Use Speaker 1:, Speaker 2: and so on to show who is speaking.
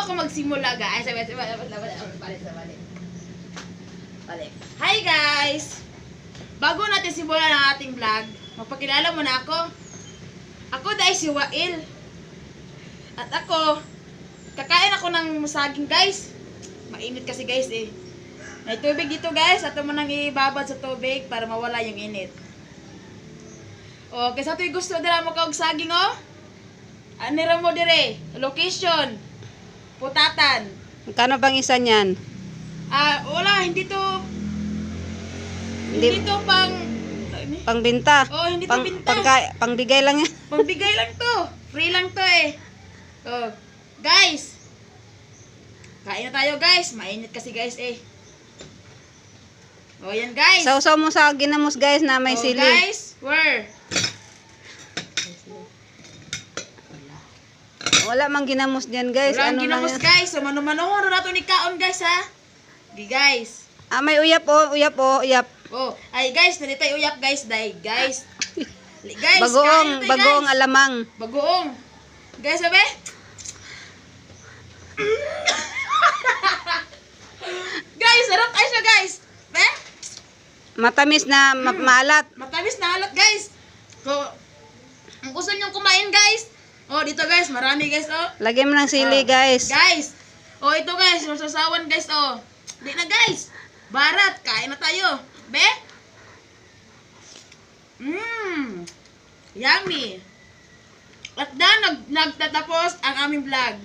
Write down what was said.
Speaker 1: ako magsimula, guys. Balik. Hi, guys! Bago natin simulan ang ating vlog, magpakilala muna ako. Ako dahil si Wael. At ako, kakain ako ng saging, guys. Mainit kasi, guys, eh. May tubig dito, guys. Ato mo nang ibabad sa tubig para mawala yung init. Okay, sa ito'y gusto dira mo kaog saging, oh. Anira mo dire. Location. Putatan.
Speaker 2: Magkano bang isa niyan?
Speaker 1: Wala, hindi to
Speaker 2: Hindi
Speaker 1: to pang
Speaker 2: pangbenta.
Speaker 1: Oh, hindi to binta.
Speaker 2: Pangbigay lang yan.
Speaker 1: Pagbigay lang to. Free lang to eh. Oh, guys. Kain na tayo, guys. Mainit kasi, guys, eh. Oh, yan, guys.
Speaker 2: Sausaw mo sa ginamos, guys, na may
Speaker 1: Oh,
Speaker 2: sili.
Speaker 1: guys, where?
Speaker 2: Wala mang ginamos diyan, guys.
Speaker 1: Walang
Speaker 2: Ano
Speaker 1: ginamos,
Speaker 2: lang yan?
Speaker 1: guys. So, mano-mano nato ni kaon, guys, ha? Di, guys.
Speaker 2: May uyap, oh. Uyap, oh. Uyap.
Speaker 1: Oh, ay, guys, nalito yung uyap, guys. Dahil, guys. Guys, kain
Speaker 2: Bagoong,
Speaker 1: na tayo,
Speaker 2: bagoong
Speaker 1: guys.
Speaker 2: alamang.
Speaker 1: Bagoong. Guys, sabi? Guys, sarap kayo siya, guys. Be?
Speaker 2: Matamis na maalat.
Speaker 1: Matamis na halat, guys. So, kung gusto nyo kumain, guys. Oh, dito, guys. Marami, guys, oh.
Speaker 2: Lagyan mo ng sili,
Speaker 1: Oh,
Speaker 2: guys.
Speaker 1: Guys. Oh, ito, guys. Masasawan, guys, oh. Di na, guys. Barat. Kain na tayo. Be? Yummy. At nagtatapos ang aming vlog.